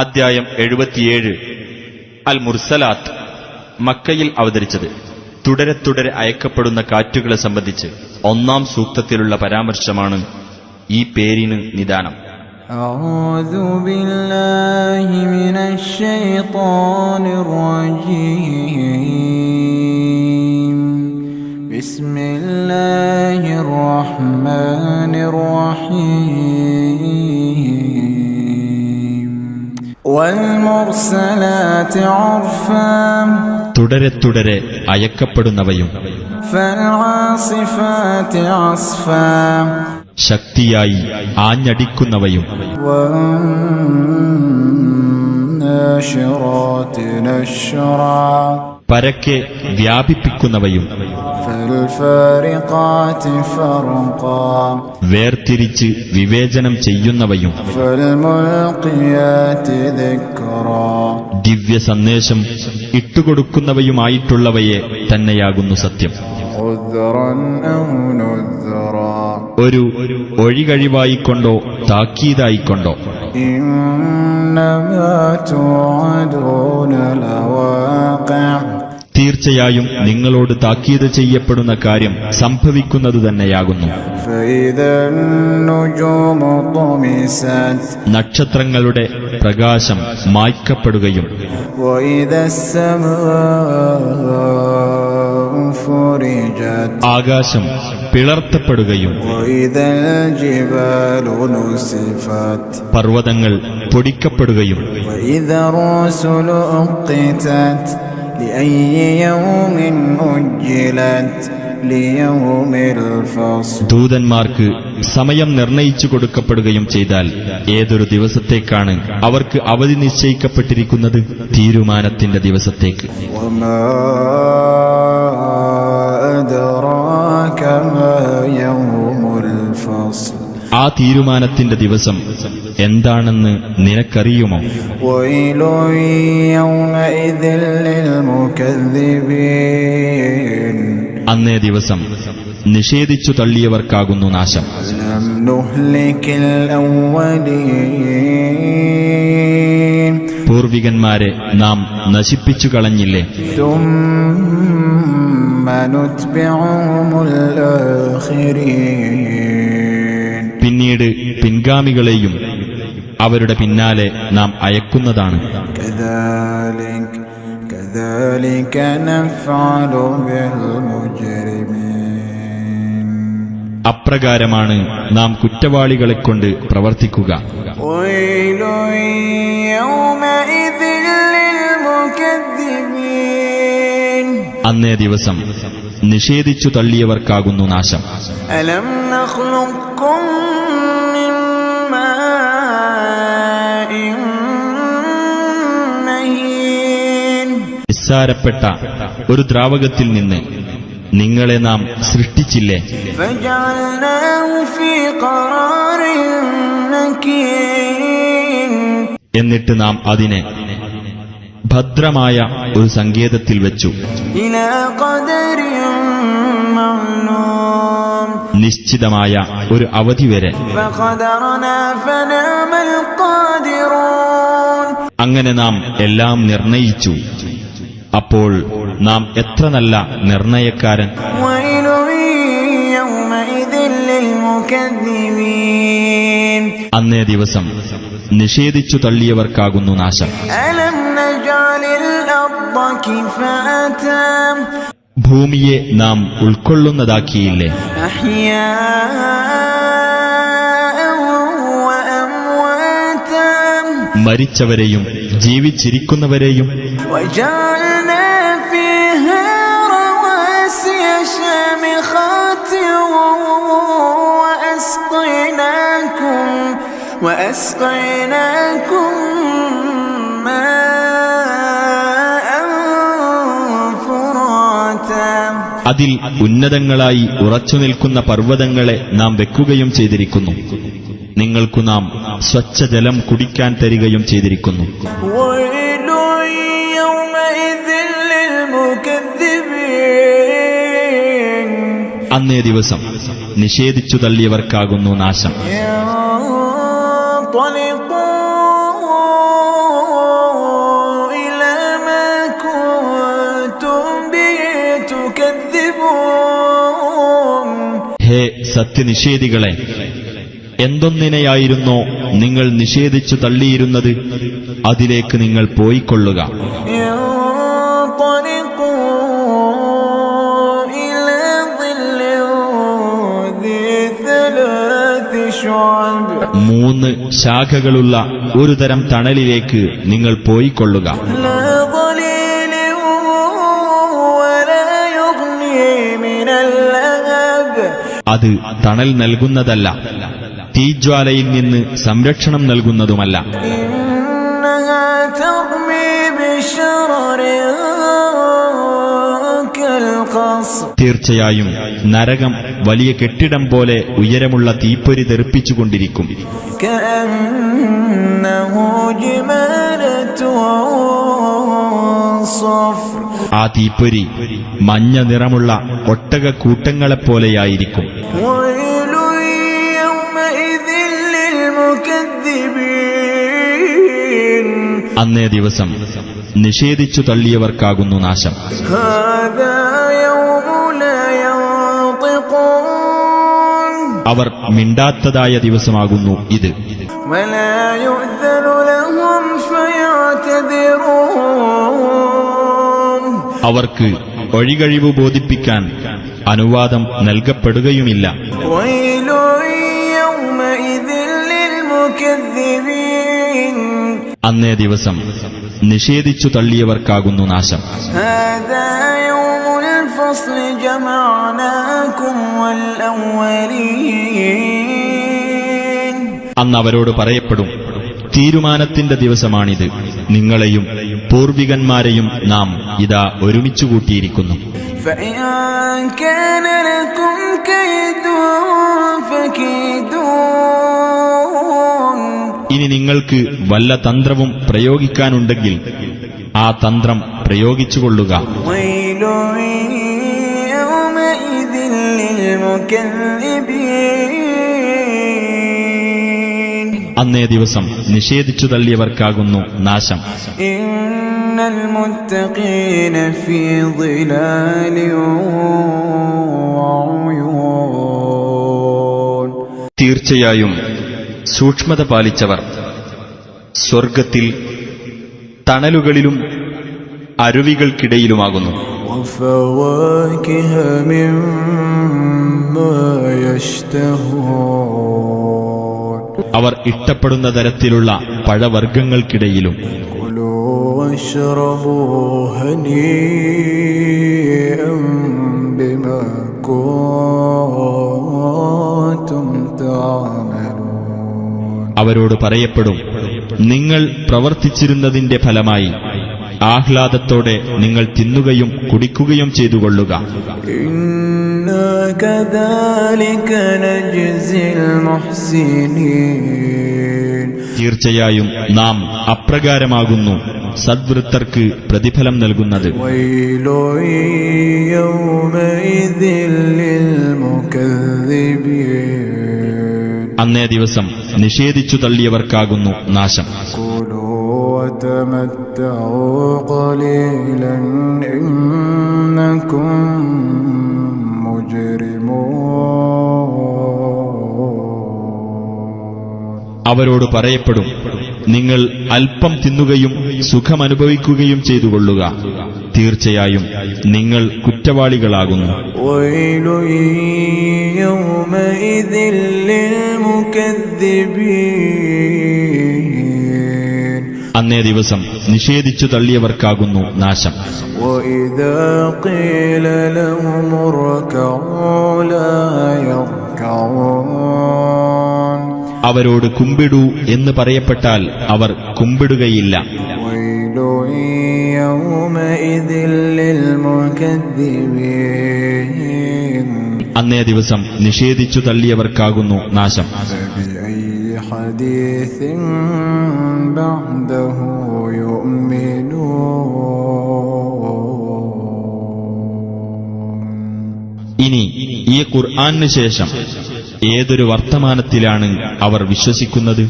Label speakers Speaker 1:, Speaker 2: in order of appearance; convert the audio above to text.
Speaker 1: അദ്ധ്യായം 77 അൽ മുർസലാത്ത്. മക്കയിൽ അവതരിച്ചത്. തുടരെ തുടരെ അയക്കപ്പെടുന്ന കാറ്റുകളെ സംബന്ധിച്ച് 1-ാം സൂക്തത്തിലുള്ള പരാമർശമാണ് ഈ പേരിന് നിദാനം.
Speaker 2: അഊദു ബില്ലാഹി മിനശ് ശൈത്വാനിർ റജീം. ബിസ്മില്ലാഹിർ റഹ്മാനിർ റഹീം. വൽ മുർസലാത്തി ഉർഫാ.
Speaker 1: തുടരെ തുടരെ അയക്കപ്പെടുന്നവയും
Speaker 2: ഫൽആസിഫാത്തി അസ്ഫാ.
Speaker 1: ശക്തിയായി ആഞ്ഞടിക്കുന്നവയും
Speaker 2: വന്നാശിറാത്തി നശ്റാ.
Speaker 1: പരക്കെ വ്യാപിപ്പിക്കുന്നവയും
Speaker 2: ഫൽഫാരിഖാത്തി ഫർഖാ.
Speaker 1: വേർതിരിച്ച് വിവേചനം ചെയ്യുന്നവയും
Speaker 2: ഫൽമുൽഖിയാത്തി ദിക്റാ.
Speaker 1: ദിവ്യ സന്ദേശം ഇട്ടുകൊടുക്കുന്നവയുമായിട്ടുള്ളവയെ തന്നെയാകുന്നു സത്യം.
Speaker 2: ഉദ്റൻ ഔ നുദ്റാ.
Speaker 1: ഒരു ഒഴികഴിവായിക്കൊണ്ടോ താക്കീതായിക്കൊണ്ടോ.
Speaker 2: ഇന്നമാ തുഅദൂന ലവാഖിഅ്.
Speaker 1: തീർച്ചയായും നിങ്ങളോട് താക്കീത് ചെയ്യപ്പെടുന്ന കാര്യം സംഭവിക്കുന്നത് തന്നെയാകുന്നു.
Speaker 2: ഫഇദൻ നുജൂമു തുമിസത്.
Speaker 1: നക്ഷത്രങ്ങളുടെ പ്രകാശം മായ്ക്കപ്പെടുകയും
Speaker 2: വഇദസ് സമാഉ ഫുരിജത്.
Speaker 1: ആകാശം പിളർത്തപ്പെടുകയും
Speaker 2: വഇദൽ ജിബാലു നുസിഫത്.
Speaker 1: പർവ്വതങ്ങൾ പൊടിക്കപ്പെടുകയും
Speaker 2: വഇദർ റസുലു ഉഖ്തിതത്. ലിഅയ്യി യൗമിൻ ഉജ്ജിലത്. ലിയൗമിൽ ഫസ്ൽ.
Speaker 1: ദൂതന്മാർക്ക് സമയം നിർണയിച്ചു കൊടുക്കപ്പെടുകയും ചെയ്താൽ ഏതൊരു ദിവസത്തേക്കാണ് അവർക്ക് അവധി നിശ്ചയിക്കപ്പെട്ടിരിക്കുന്നത്? തീരുമാനത്തിന്റെ ദിവസത്തേക്ക്.
Speaker 2: വമാ അദ്റാക മാ യൗമുൽ ഫസ്ൽ.
Speaker 1: ആ തീരുമാനത്തിന്റെ ദിവസം എന്താണെന്ന് നിനക്കറിയുമോ?
Speaker 2: വൈലു യൗമഇദിൽ ലിൽ മുകദ്ദിബീൻ.
Speaker 1: അന്നേ ദിവസം നിഷേധിച്ചു തള്ളിയവർക്കാകുന്നു നാശം.
Speaker 2: ലം നുഹ്ലികിൽ അവ്വലീൻ.
Speaker 1: പൂർവികന്മാരെ നാം നശിപ്പിച്ചു കളഞ്ഞില്ലേ?
Speaker 2: ثم نتبعهم الآخرين.
Speaker 1: പിന്നീട് പിൻഗാമികളെയും അവരുടെ പിന്നാലെ നാം അയക്കുന്നതാണ്.
Speaker 2: كذلك نفعل بالمجرمين.
Speaker 1: അപ്രകാരമാണ് നാം കുറ്റവാളികളെക്കൊണ്ട് പ്രവർത്തിക്കുക.
Speaker 2: ويل يومئذ للمكذبين.
Speaker 1: അന്നേ ദിവസം നിഷേധിച്ചു തള്ളിയവർക്കാകുന്നു നാശം.
Speaker 2: ألم نخلقكم من ماء مهين.
Speaker 1: നിസ്സാരപ്പെട്ട ഒരു ദ്രാവകത്തിൽ നിന്ന് നിങ്ങളെ നാം സൃഷ്ടിച്ചില്ലേ?
Speaker 2: فجعلناه في قرار مكين.
Speaker 1: എന്നിട്ട് നാം അതിനെ ഭദ്രമായ ഒരു സങ്കേതത്തിൽ വെച്ചു.
Speaker 2: إلى قدر معلوم.
Speaker 1: നിശ്ചിതമായ ഒരു അവധി വരെ.
Speaker 2: فقدرنا فنعم القادرون.
Speaker 1: അങ്ങനെ നാം എല്ലാം നിർണയിച്ചു. അപ്പോൾ നാം എത്ര നല്ല നിർണയക്കാരൻ.
Speaker 2: ويل يومئذ للمكذبين.
Speaker 1: അന്നേ ദിവസം നിഷേധിച്ചു തള്ളിയവർക്കാകുന്നു നാശം.
Speaker 2: ألم نجعل الأرض كفاتا.
Speaker 1: ഭൂമിയെ നാം ഉൾക്കൊള്ളുന്നതാക്കിയില്ലേ?
Speaker 2: أحياء وأمواتا.
Speaker 1: മരിച്ചവരെയും ജീവിച്ചിരിക്കുന്നവരെയും
Speaker 2: وجعلنا فيها رواسي شامخات وأسقيناكم ماء فراتا.
Speaker 1: അതിൽ ഉന്നതങ്ങളായി ഉറച്ചുനിൽക്കുന്ന പർവ്വതങ്ങളെ നാം വെക്കുകയും ചെയ്തിരിക്കുന്നു. നിങ്ങൾക്കു നാം സ്വച്ഛജലം കുടിക്കാൻ തരികയും ചെയ്തിരിക്കുന്നു.
Speaker 2: ويل يومئذ للمكذبين.
Speaker 1: അന്നേ ദിവസം നിഷേധിച്ചു തള്ളിയവർക്കാകുന്നു നാശം.
Speaker 2: ينطلقون
Speaker 1: സത്യനിഷേധികളെ, എന്തൊന്നിനെയായിരുന്നോ നിങ്ങൾ നിഷേധിച്ചു തള്ളിയിരുന്നത് അതിലേക്ക് നിങ്ങൾ പോയിക്കൊള്ളുക.
Speaker 2: انطلقوا إلى ظل ذي ثلاث شعب
Speaker 1: 3 ശാഖകളുള്ള ഒരു തരം തണലിലേക്ക് നിങ്ങൾ പോയിക്കൊള്ളുക.
Speaker 2: لا ظليل ولا يغني من اللهب
Speaker 1: അത് തണൽ നൽകുന്നതല്ല, തീജ്വാലയിൽ നിന്ന് സംരക്ഷണം നൽകുന്നതുമല്ല.
Speaker 2: إنها ترمي بشرر كالقصر
Speaker 1: തീർച്ചയായും നരകം വലിയ കെട്ടിടം പോലെ ഉയരമുള്ള തീപ്പൊരി തെറിപ്പിച്ചുകൊണ്ടിരിക്കും.
Speaker 2: كأنه جمالة صفر
Speaker 1: ആ തീപ്പൊരി മഞ്ഞ നിറമുള്ള ഒട്ടകക്കൂട്ടങ്ങളെപ്പോലെയായിരിക്കും.
Speaker 2: ويل يومئذ للمكذبين
Speaker 1: അന്നേ ദിവസം നിഷേധിച്ചു തള്ളിയവർക്കാകുന്നു നാശം.
Speaker 2: هذا يوم لا ينطقون
Speaker 1: അവർ മിണ്ടാത്തതായ ദിവസമാകുന്നു ഇത്.
Speaker 2: ولا يؤذن لهم فيعتذرون
Speaker 1: അവർക്ക് ഒഴികഴിവ് ബോധിപ്പിക്കാൻ അനുവാദം നൽകപ്പെടുകയുമില്ല.
Speaker 2: ويل يومئذ للمكذبين
Speaker 1: അന്നേ ദിവസം നിഷേധിച്ചു തള്ളിയവർക്കാകുന്നു നാശം.
Speaker 2: هذا يوم الفصل جمعناكم والأولين
Speaker 1: അന്ന് അവരോട് പറയപ്പെടും, തീരുമാനത്തിന്റെ ദിവസമാണിത്, നിങ്ങളെയും പൂർവികന്മാരെയും നാം ഇതാ ഒരുമിച്ചു കൂട്ടിയിരിക്കുന്നു.
Speaker 2: فإن كان لكم كيد فكيدون
Speaker 1: ഇനി നിങ്ങൾക്ക് വല്ല തന്ത്രവും പ്രയോഗിക്കാനുണ്ടെങ്കിൽ ആ തന്ത്രം പ്രയോഗിച്ചുകൊള്ളുക.
Speaker 2: ويل يومئذ للمكذبين
Speaker 1: അന്നേ ദിവസം നിഷേധിച്ചു തള്ളിയവർക്കാകുന്നു നാശം.
Speaker 2: إن المتقين في ظلال وعيون
Speaker 1: തീർച്ചയായും സൂക്ഷ്മത പാലിച്ചവർ സ്വർഗത്തിൽ തണലുകളിലും അരുവികൾക്കിടയിലുമാകുന്നു.
Speaker 2: وفواكه مما يشتهون
Speaker 1: അവർ ഇഷ്ടപ്പെടുന്ന തരത്തിലുള്ള പഴവർഗ്ഗങ്ങൾക്കിടയിലും.
Speaker 2: كلوا واشربوا هنيئا بما كنتم تعملون
Speaker 1: അവരോട് പറയപ്പെടും, നിങ്ങൾ പ്രവർത്തിച്ചിരുന്നതിന്റെ ഫലമായി ആഹ്ലാദത്തോടെ നിങ്ങൾ തിന്നുകയും കുടിക്കുകയും ചെയ്തുകൊള്ളുക.
Speaker 2: إنا كذلك نجزي المحسنين
Speaker 1: തീർച്ചയായും നാം അപ്രകാരമാകുന്നു സദ്വൃത്തർക്ക് പ്രതിഫലം നൽകുന്നത്.
Speaker 2: ويل يومئذ للمكذبين
Speaker 1: അന്നേ ദിവസം നിഷേധിച്ചു തള്ളിയവർക്കാകുന്നു നാശം.
Speaker 2: كلوا وتمتعوا قليلا إنكم مجرمون
Speaker 1: അവരോട് പറയപ്പെടും, നിങ്ങൾ അല്പം തിന്നുകയും സുഖമനുഭവിക്കുകയും ചെയ്തുകൊള്ളുക. തീർച്ചയായും നിങ്ങൾ കുറ്റവാളികളാകുന്നു.
Speaker 2: ويل يومئذ للمكذبين
Speaker 1: അന്നേ ദിവസം നിഷേധിച്ചു തള്ളിയവർക്കാകുന്നു നാശം.
Speaker 2: وإذا قيل لهم اركعوا لا يركعون
Speaker 1: അവരോട് കുമ്പിടൂ എന്ന് പറയപ്പെട്ടാൽ അവർ കുമ്പിടുകയില്ല.
Speaker 2: ويل يومئذ للمكذبين
Speaker 1: അന്നേ ദിവസം നിഷേധിച്ചു തള്ളിയവർക്കാകുന്നു നാശം.
Speaker 2: فبأي حديث بعده يؤمنون
Speaker 1: ഇനി ഈ ഖുർആന് ശേഷം ഏതൊരു വർത്തമാനത്തിലാണ് അവർ വിശ്വസിക്കുന്നത്?